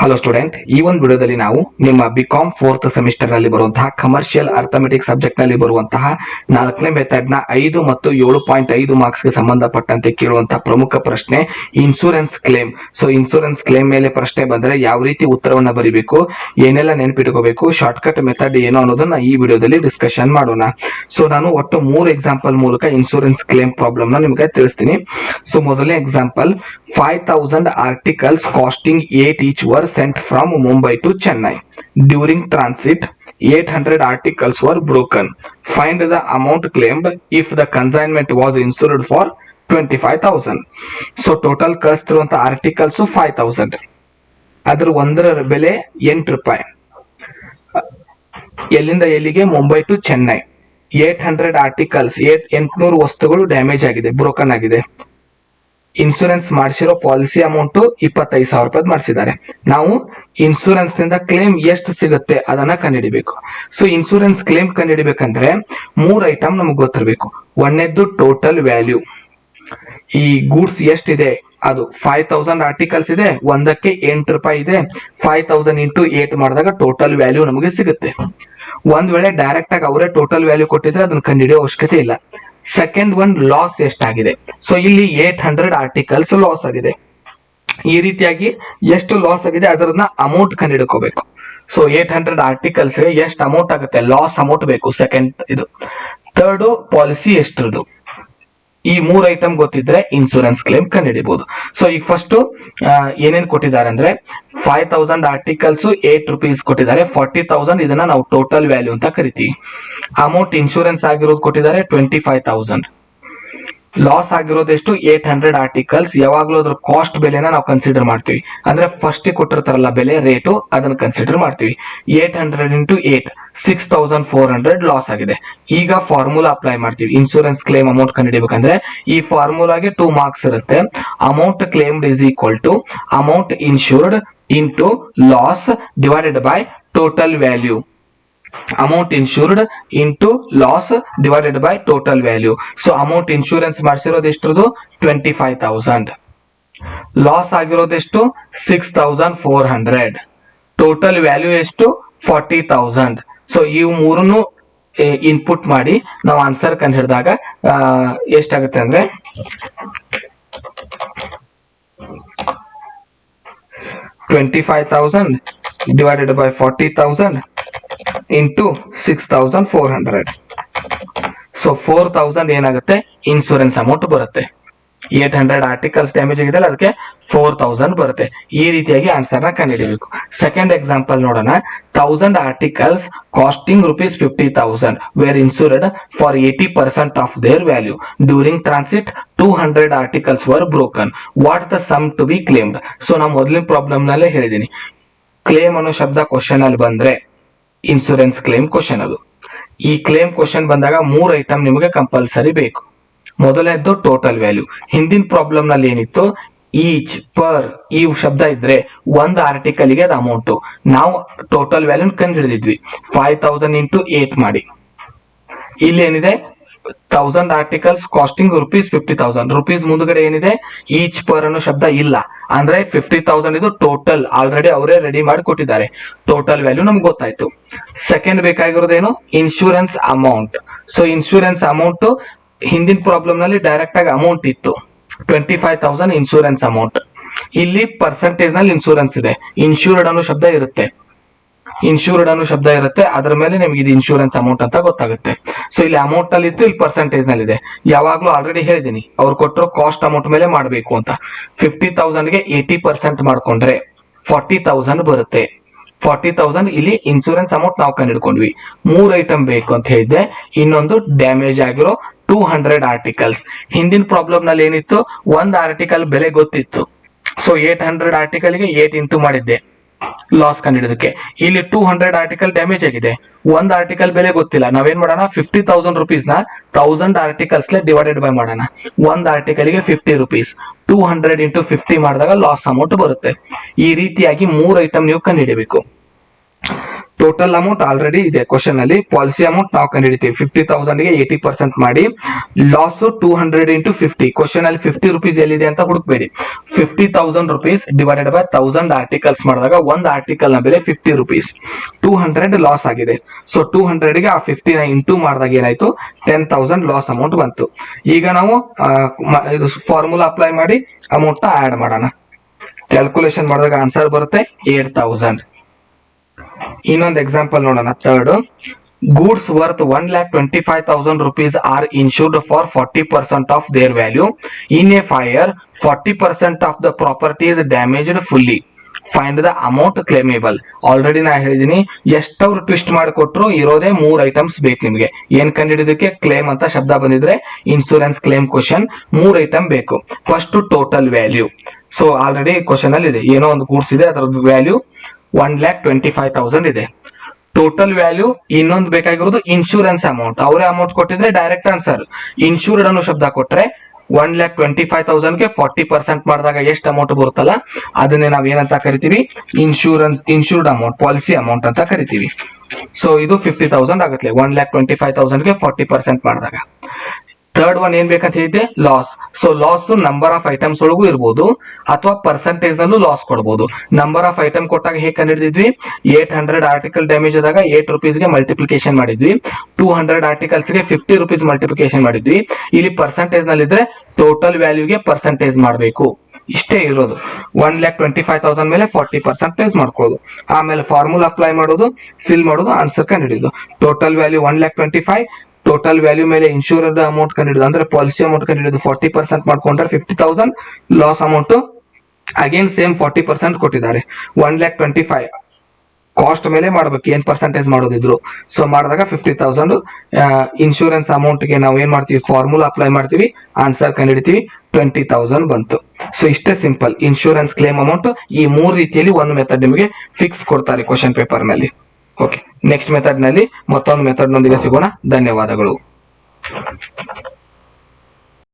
Hello student, ಈ ಒಂದು ವಿಡಿಯೋದಲ್ಲಿ ನಾವು ನಿಮ್ಮ ಬಿಕಾಂ 4th ಸೆಮಿಸ್ಟರ್ ನಲ್ಲಿ ಬರುವಂತಹ ಕಮರ್ಷಿಯಲ್ ಅರ್ಥಮೆಟಿಕ್ ಸಬ್ಜೆಕ್ಟ್ ನಲ್ಲಿ ಬರುವಂತಹ 4ನೇ ಮೆಥಡ್ ನ 5 ಮತ್ತು 7.5 ಮಾರ್ಕ್ಸ್ ಗೆ ಸಂಬಂಧಪಟ್ಟಂತೆ ಕೇಳುವಂತಹ ಪ್ರಮುಖ ಪ್ರಶ್ನೆ insurance claim. So insurance claim ಮೇಲೆ ಪ್ರಶ್ನೆ ಬಂದ್ರೆ ಯಾವ ರೀತಿ ಉತ್ತರವನ್ನ ಬರೀಬೇಕು, ಏನೆಲ್ಲ ನೆನಪಿಟ್ಕೋಬೇಕು, ಶಾರ್ಟ್ ಕಟ್ ಮೆಥಡ್ ಏನು ಅನ್ನೋದನ್ನ ಈ ವಿಡಿಯೋದಲ್ಲಿ ಡಿಸ್ಕಷನ್ ಮಾಡೋಣ. ಸೊ ನಾನು ಒಟ್ಟು 3 ಎಕ್ಸಾಂಪಲ್ ಮೂಲಕ ಇನ್ಶೂರೆನ್ಸ್ ಕ್ಲೇಮ್ ಪ್ರಾಬ್ಲಮ್ ನ ನಿಮಗೆ ತಿಳಿಸ್ತೀನಿ. ಸೊ ಮೊದಲನೇ example, 5,000 articles costing 8 each were sent from Mumbai to Chennai. During transit, 800 articles were broken. Find the amount claimed if the consignment was insured for 25,000. So total ಕಳಿಸ್ತಿರುವಂತ articles 5,000. ಅದ್ರ ಒಂದರ ಬೆಲೆ 8 ರೂಪಾಯಿ. ಎಲ್ಲಿಂದ ಎಲ್ಲಿಗೆ? ಮುಂಬೈ ಟು ಚೆನ್ನೈ. 800 ಆರ್ಟಿಕಲ್ಸ್, 800 ವಸ್ತುಗಳು damage ಆಗಿದೆ, broken ಆಗಿದೆ. ಇನ್ಶೂರೆನ್ಸ್ ಮಾಡಿಸಿರೋ ಪಾಲಿಸಿ ಅಮೌಂಟ್ 25,000 ರೂಪಾಯಿ ಮಾಡಿಸಿದ್ದಾರೆ. ನಾವು ಇನ್ಶೂರೆನ್ಸ್ ನಿಂದ ಕ್ಲೇಮ್ ಎಷ್ಟು ಸಿಗುತ್ತೆ ಅದನ್ನ ಕಂಡುಹಿಡಿಬೇಕು. ಸೊ ಇನ್ಶೂರೆನ್ಸ್ ಕ್ಲೇಮ್ ಕಂಡುಹಿಡಿಬೇಕಂದ್ರೆ 3 ಐಟಮ್ ನಮ್ಗೆ ಗೊತ್ತಿರಬೇಕು. ಒಂದನೇದ್ದು ಟೋಟಲ್ ವ್ಯಾಲ್ಯೂ. ಈ ಗೂಡ್ಸ್ ಎಷ್ಟಿದೆ ಅದು 5,000 ಆರ್ಟಿಕಲ್ಸ್ ಇದೆ, ಒಂದಕ್ಕೆ 8 ರೂಪಾಯಿ ಇದೆ. 5,000 ಇಂಟು 8 ಮಾಡಿದಾಗ ಟೋಟಲ್ ವ್ಯಾಲ್ಯೂ ನಮಗೆ ಸಿಗುತ್ತೆ. ಒಂದ್ ವೇಳೆ ಡೈರೆಕ್ಟ್ ಆಗಿ ಅವರೇ ಟೋಟಲ್ ವ್ಯಾಲ್ಯೂ ಕೊಟ್ಟಿದ್ರೆ ಅದನ್ನ ಕಂಡುಹಿಡಿಯೋ ಅವಶ್ಯಕತೆ ಇಲ್ಲ. ಸೆಕೆಂಡ್ ಒನ್, ಲಾಸ್ ಎಷ್ಟಾಗಿದೆ. ಸೊ ಇಲ್ಲಿ 800 ಆರ್ಟಿಕಲ್ಸ್ ಲಾಸ್ ಆಗಿದೆ. ಈ ರೀತಿಯಾಗಿ ಎಷ್ಟು ಲಾಸ್ ಆಗಿದೆ ಅದನ್ನ ಅಮೌಂಟ್ ಕಂಡುಹಿಡ್ಕೋಬೇಕು. ಸೊ 800 ಆರ್ಟಿಕಲ್ಸ್ ಎಷ್ಟು ಅಮೌಂಟ್ ಆಗುತ್ತೆ, ಲಾಸ್ ಅಮೌಂಟ್ ಬೇಕು. ಸೆಕೆಂಡ್ ಇದು. ಥರ್ಡ್, ಪಾಲಿಸಿ ಎಷ್ಟ್ರದ್ದು. ಈ 3 ಐಟಮ್ ಗೊತ್ತಿದ್ರೆ ಇನ್ಶೂರೆನ್ಸ್ ಕ್ಲೇಮ್ ಕಂಡುಹಿಡಿಬಹುದು. ಸೊ ಈಗ ಫಸ್ಟ್ ಏನೇನ್ ಕೊಟ್ಟಿದ್ದಾರೆ ಅಂದ್ರೆ 5,000 ಆರ್ಟಿಕಲ್ಸ್ 8 ರೂಪೀಸ್ ಕೊಟ್ಟಿದ್ದಾರೆ. 40,000 ಇದನ್ನ ನಾವು ಟೋಟಲ್ ವ್ಯಾಲ್ಯೂ ಅಂತ ಕರಿತೀವಿ. ಅಮೌಂಟ್ ಇನ್ಶೂರೆನ್ಸ್ ಆಗಿರೋದು ಕೊಟ್ಟಿದ್ದಾರೆ 25,000. ಲಾಸ್ ಆಗಿರೋದು ಎಷ್ಟು? 800 ಆರ್ಟಿಕಲ್ಸ್. ಯಾವಾಗ್ಲೂ ಅದ್ರ ಕಾಸ್ಟ್ ಬೆಲೆನ ನಾವು ಕನ್ಸಿಡರ್ ಮಾಡ್ತೀವಿ. ಅಂದ್ರೆ ಫಸ್ಟ್ ಕೊಟ್ಟಿರ್ತಾರಲ್ಲ ಬೆಲೆ, ರೇಟು, ಅದನ್ನ ಕನ್ಸಿಡರ್ ಮಾಡ್ತೀವಿ. 800 ಇಂಟು 8 6,400 ಲಾಸ್ ಆಗಿದೆ. ಈಗ ಫಾರ್ಮುಲಾ ಅಪ್ಲೈ ಮಾಡ್ತೀವಿ. ಇನ್ಶೂರೆನ್ಸ್ ಕ್ಲೇಮ್ ಅಮೌಂಟ್ ಕಂಡುಹಿಡಿಬೇಕಂದ್ರೆ ಈ ಫಾರ್ಮುಲಾಗೆ 2 ಮಾರ್ಕ್ಸ್ ಇರುತ್ತೆ. Amount claimed is equal to amount insured into loss divided by total value. Amount insured into loss divided by total value. So amount insurance ಮಾಡಿಸಿರೋದು ಎಷ್ಟ್ರದ್ದು? 25,000. Loss ಆಗಿರೋದೆಷ್ಟು? 6,400. Total value ಎಷ್ಟು? 40,000. So ಇವು ಮೂರನ್ನು ಇನ್ಪುಟ್ ಮಾಡಿ ನಾವು ಆನ್ಸರ್ ಕಂಡು ಹಿಡಿದಾಗ ಎಷ್ಟಾಗುತ್ತೆ ಅಂದ್ರೆ 25,000 divided by 40,000 into 6,400. ಸೊ 4,000 ಏನಾಗುತ್ತೆ? ಇನ್ಶೂರೆನ್ಸ್ ಅಮೌಂಟ್ ಬರುತ್ತೆ. 800 ಆರ್ಟಿಕಲ್ಸ್ ಡ್ಯಾಮೇಜ್ ಆಗಿದೆ, ಅದಕ್ಕೆ 4,000 ಬರುತ್ತೆ. ಈ ರೀತಿಯಾಗಿ ಆನ್ಸರ್ ನ ಕಂಡುಹಿಡಿಯಬೇಕು. ಸೆಕೆಂಡ್ ಎಕ್ಸಾಂಪಲ್ ನೋಡೋಣ. 1,000 articles costing ₹50,000 were insured for 80% of their value. During transit 200 articles were broken. What the sum to be claimed. So ನಾವು ಮೊದಲಿನ ಪ್ರಾಬ್ಲಮ್ ನಲ್ಲೇ ಹೇಳಿದೀನಿ, ಕ್ಲೇಮ್ ಅನ್ನೋ ಶಬ್ದ ಕ್ವಶನ್ ಅಲ್ಲಿ ಬಂದ್ರೆ ಇನ್ಶೂರೆನ್ಸ್ ಕ್ಲೇಮ್ ಕ್ವಶನ್ ಅದು. ಈ ಕ್ಲೇಮ್ ಕ್ವಶನ್ ಬಂದಾಗ 3 ಐಟಮ್ ನಿಮಗೆ ಕಂಪಲ್ಸರಿ ಬೇಕು. ಮೊದಲನೇದ್ದು ಟೋಟಲ್ ವ್ಯಾಲ್ಯೂ. ಹಿಂದಿನ ಪ್ರಾಬ್ಲಮ್ ನಲ್ಲಿ ಏನಿತ್ತು? ಈಚ್, ಪರ್, ಈ ಶಬ್ದ ಇದ್ರೆ ಒಂದು ಆರ್ಟಿಕಲ್ ಗೆ ಅದು ಅಮೌಂಟ್. ನಾವು ಟೋಟಲ್ ವ್ಯಾಲ್ಯೂ ಕಂಡು ಹಿಡಿದಿದ್ವಿ 5,000 ಇಂಟು 8 ಮಾಡಿ. ಇಲ್ಲಿ ಏನಿದೆ? 1,000 ಆರ್ಟಿಕಲ್ಸ್ ಕಾಸ್ಟಿಂಗ್ ₹50,000. ರುಪೀಸ್ ಮುಂದ್ಗಡೆ ಏನಿದೆ? ಈಚ್, ಪರ್ ಅನ್ನೋ ಶಬ್ದ ಇಲ್ಲ. ಅಂದ್ರೆ 50,000 ಇದು ಟೋಟಲ್. ಆಲ್ರೆಡಿ ಅವರೇ ರೆಡಿ ಮಾಡಿ ಕೊಟ್ಟಿದ್ದಾರೆ. ಟೋಟಲ್ ವ್ಯಾಲ್ಯೂ ನಮ್ಗೆ ಗೊತ್ತಾಯ್ತು. ಸೆಕೆಂಡ್ ಬೇಕಾಗಿರೋದೇನು? Insurance amount. So insurance amount ಹಿಂದಿನ ಪ್ರಾಬ್ಲಮ್ ನಲ್ಲಿ ಡೈರೆಕ್ಟ್ ಆಗಿ ಅಮೌಂಟ್ ಇತ್ತು 25,000 ಇನ್ಶೂರೆನ್ಸ್ ಅಮೌಂಟ್. ಇಲ್ಲಿ ಪರ್ಸೆಂಟೇಜ್ ನಲ್ಲಿ ಇನ್ಶೂರೆನ್ಸ್ ಇದೆ. ಇನ್ಶೂರ್ಡ್ ಅನ್ನೋ ಶಬ್ದ ಇರುತ್ತೆ. ಅದರ ಮೇಲೆ ನಿಮ್ಗೆ ಇದು ಇನ್ಶೂರೆನ್ಸ್ ಅಮೌಂಟ್ ಅಂತ ಗೊತ್ತಾಗುತ್ತೆ. ಸೊ ಇಲ್ಲಿ ಅಮೌಂಟ್ ಅಲ್ಲಿ ಇತ್ತು, ಇಲ್ಲಿ ಪರ್ಸೆಂಟೇಜ್ ನಲ್ಲಿ ಇದೆ. ಯಾವಾಗ್ಲೂ ಆಲ್ರೆಡಿ ಹೇಳಿದೀನಿ ಅವ್ರು ಕೊಟ್ಟಿರೋ ಕಾಸ್ಟ್ ಅಮೌಂಟ್ ಮೇಲೆ ಮಾಡಬೇಕು ಅಂತ. 50,000 ಗೆ 80% ಮಾಡ್ಕೊಂಡ್ರೆ 40,000 ಬರುತ್ತೆ. 40,000 ಇಲ್ಲಿ ಇನ್ಶೂರೆನ್ಸ್ ಅಮೌಂಟ್ ನಾವು ಕಂಡುಹಿಡ್ಕೊಂಡ್ವಿ. 3 ಐಟಮ್ ಬೇಕು ಅಂತ ಹೇಳಿದ್ದೆ. ಇನ್ನೊಂದು ಡ್ಯಾಮೇಜ್ ಆಗಿರೋ 200 ಆರ್ಟಿಕಲ್ಸ್. ಹಿಂದಿನ ಪ್ರಾಬ್ಲಮ್ ನಲ್ಲಿ ಏನಿತ್ತು? ಒಂದು ಆರ್ಟಿಕಲ್ ಬೆಲೆ ಗೊತ್ತಿತ್ತು. ಸೊ 800 ಆರ್ಟಿಕಲ್ ಗೆ 8 ಇಂಟು ಮಾಡಿದ್ದೆ ಲಾಸ್ ಕಂಡುಹಿಡೋದಕ್ಕೆ. ಇಲ್ಲಿ 200 ಆರ್ಟಿಕಲ್ ಡ್ಯಾಮೇಜ್ ಆಗಿದೆ, ಒಂದು ಆರ್ಟಿಕಲ್ ಬೆಲೆ ಗೊತ್ತಿಲ್ಲ. ನಾವೇನ್ ಮಾಡೋಣ? 50,000 rupees ನ 1,000 ಆರ್ಟಿಕಲ್ಸ್ ಡಿವೈಡೆಡ್ ಬೈ ಮಾಡೋಣ. ಒಂದು ಆರ್ಟಿಕಲ್ ಗೆ 50 rupees. 200 ಇಂಟು 50 ಮಾಡಿದಾಗ ಲಾಸ್ ಅಮೌಂಟ್ ಬರುತ್ತೆ. ಈ ರೀತಿಯಾಗಿ 3 ಐಟಮ್ ನೀವು ಕಂಡುಹಿಡಬೇಕು. ಟೋಟಲ್ ಅಮೌಂಟ್ ಆಲ್ರೆಡಿ ಇದೆ ಕ್ವಶನ್ ಅಲ್ಲಿ. ಪಾಲಿಸಿ ಅಮೌಂಟ್ ನಾವು ಕಂಡುಹಿಡಿತೀವಿ 50,000 ಗೆ 80% ಮಾಡಿ, ಲಾಸ್ 200 ಇಂಟು 50. ಕ್ವಶನ್ ಅಲ್ಲಿ 50 ರುಪೀಸ್ ಎಲ್ಲಿದೆ ಅಂತ ಹುಡುಕ್ಬೇಡಿ. 50,000 ರುಪೀಸ್ ಡಿವೈಡೆಡ್ ಬೈ 1000 ಆರ್ಟಿಕಲ್ಸ್ ಮಾಡಿದಾಗ ಒಂದು ಆರ್ಟಿಕಲ್ ನ ಬೆಲೆ 50 ರುಪೀಸ್, 200 ಲಾಸ್ ಆಗಿದೆ. ಸೊ 200 ಗೆ ಆ 50 ನ ಇಂಟು ಮಾಡಿದಾಗ ಏನಾಯ್ತು, 10,000 ಲಾಸ್ ಅಮೌಂಟ್ ಬಂತು. ಈಗ ನಾವು ಫಾರ್ಮುಲಾ ಅಪ್ಲೈ ಮಾಡಿ ಅಮೌಂಟ್ ನ ಆಡ್ ಮಾಡೋಣ. ಕ್ಯಾಲ್ಕುಲೇಷನ್ ಮಾಡಿದಾಗ ಆನ್ಸರ್ ಬರುತ್ತೆ 8,000. ಇನ್ನೊಂದು ಎಕ್ಸಾಂಪಲ್ ನೋಡೋಣ. Third, goods worth 1,25,000 rupees are insured for 40% of their value. In a fire, 40% of the property is damaged fully. Find the amount claimable. Already ನಾ ಹೇಳಿದೀನಿ, ಎಷ್ಟವ್ರು twist ಮಾಡಿಕೊಟ್ರು ಇರೋದೇ 3 ಐಟಮ್ಸ್ ಬೇಕು ನಿಮ್ಗೆ. ಏನ್ ಕಂಡಿಡಿದಕ್ಕೆ ಕ್ಲೇಮ್ ಅಂತ ಶಬ್ದ ಬಂದಿದ್ರೆ ಇನ್ಸೂರೆನ್ಸ್ ಕ್ಲೇಮ್ ಕ್ವಶನ್ 3 ಐಟಮ್ ಬೇಕು. First total value. So already question ಅಲ್ಲಿ ಇದೆ, ಏನೋ ಒಂದು ಗೂಡ್ಸ್ ಇದೆ, ಅದರದ್ದು ವ್ಯಾಲ್ಯೂ 1,25,000 ಇದೆ. Total value. ಇನ್ನೊಂದು ಬೇಕಾಗಿರೋದು ಇನ್ಶೂರೆನ್ಸ್ ಅಮೌಂಟ್. ಅವರೇ ಅಮೌಂಟ್ ಕೊಟ್ಟಿದ್ರೆ ಡೈರೆಕ್ಟ್ ಆನ್ಸರ್. ಇನ್ಶೂರ್ಡ್ ಅನ್ನೋ ಶಬ್ದ ಕೊಟ್ರೆ 1,25,000 ಗೆ 40% ಮಾಡಿದಾಗ ಎಷ್ಟು ಅಮೌಂಟ್ ಬರುತ್ತಲ್ಲ ಅದನ್ನೇ ನಾವ್ ಏನಂತ ಕರಿತೀವಿ, ಇನ್ಶೂರ್ಡ್ ಅಮೌಂಟ್, ಪಾಲಿಸಿ ಅಮೌಂಟ್ ಅಂತ ಕರಿತೀವಿ. ಸೊ ಇದು 50,000 ಆಗುತ್ತೆ 1,25,000 ಗೆ 40% ಮಾಡಿದಾಗ. ಥರ್ಡ್ ಒನ್ ಏನ್ ಬೇಕಂತ ಹೇಳಿದ್ದೆ, loss. So loss number of items ಒಳಗೂ ಇರ್ಬೋದು ಅಥವಾ ಪರ್ಸೆಂಟೇಜ್ ನಲ್ಲೂ ಲಾಸ್ ಕೊಡಬಹುದು. ನಂಬರ್ ಆಫ್ ಐಟಮ್ ಕೊಟ್ಟಾಗ ಹೇಗೆ ಕಂಡಿಡಿದ್ವಿ, 800 ಆರ್ಟಿಕಲ್ ಡ್ಯಾಮೇಜ್ ಆದಾಗ 8 ರುಪೀಸ್ಗೆ ಮಲ್ಟಿಪ್ಲಿಕೇಶನ್ ಮಾಡಿದ್ವಿ, 200 ಆರ್ಟಿಕಲ್ಸ್ ಗೆ 50 ರುಪೀಸ್ ಮಲ್ಟಿಪ್ಲಿಕೇಶನ್ ಮಾಡಿದ್ವಿ. ಇಲ್ಲಿ ಪರ್ಸೆಂಟೇಜ್ ನಲ್ಲಿ ಇದ್ರೆ ಟೋಟಲ್ ವ್ಯಾಲ್ಯೂಗೆ ಪರ್ಸೆಂಟೇಜ್ ಮಾಡಬೇಕು. ಇಷ್ಟೇ ಇರೋದು. 1,25,000 ಮೇಲೆ 40% ಮಾಡ್ಕೊಳ್ಳೋದು, ಆಮೇಲೆ ಫಾರ್ಮುಲಾ ಅಪ್ಲೈ ಮಾಡೋದು, ಫಿಲ್ ಮಾಡೋದು, ಆನ್ಸರ್ ಕಂಡುಹಿಡಿಯೋದು. ಟೋಟಲ್ ವ್ಯಾಲ್ಯೂ 1,25,000, ಟೋಟಲ್ ವ್ಯಾಲ್ಯೂ ಮೇಲೆ ಇನ್ಶೂರ್ಡ್ ಅಮೌಂಟ್ ಕಂಡುಹಿಡಿದು ಅಂದ್ರೆ ಪಾಲಿಸಿ ಅಮೌಂಟ್ ಕಂಡುಹಿಡಿದು 40% ಮಾಡ್ಕೊಂಡ್ರೆ 50,000, ಲಾಸ್ ಅಮೌಂಟ್ ಅಗೇನ್ ಸೇಮ್ 40% ಕೊಟ್ಟಿದ್ದಾರೆ. 1,25,000 ಕಾಸ್ಟ್ ಮೇಲೆ ಮಾಡ್ಬೇಕು, ಏನ್ ಪರ್ಸೆಂಟೇಜ್ ಮಾಡೋದಿದ್ರು. ಸೊ ಮಾಡಿದಾಗ 50,000. ಇನ್ಶೂರೆನ್ಸ್ ಅಮೌಂಟ್ ಗೆ ನಾವು ಏನ್ ಮಾಡ್ತೀವಿ, ಫಾರ್ಮುಲಾ ಅಪ್ಲೈ ಮಾಡ್ತೀವಿ, ಆನ್ಸರ್ ಕಂಡುಹಿಡಿತೀವಿ, 20,000 ಬಂತು. ಸೊ ಇಷ್ಟೇ ಸಿಂಪಲ್. ಇನ್ಶೂರೆನ್ಸ್ ಕ್ಲೇಮ್ ಅಮೌಂಟ್ ಈ 3 ರೀತಿಯಲ್ಲಿ ಒಂದು ಮೆಥಡ್ ನಿಮಗೆ ಫಿಕ್ಸ್ ಕೊಡ್ತಾರೆ ಕ್ವಶನ್ ಪೇಪರ್ ನಲ್ಲಿ. ಓಕೆ, ನೆಕ್ಸ್ಟ್ ಮೆಥಡ್ ನಲ್ಲಿ ಮತ್ತೊಂದು ಮೆಥಡ್ ನೊಂದಿಗೆ ಸಿಗೋಣ. ಧನ್ಯವಾದಗಳು.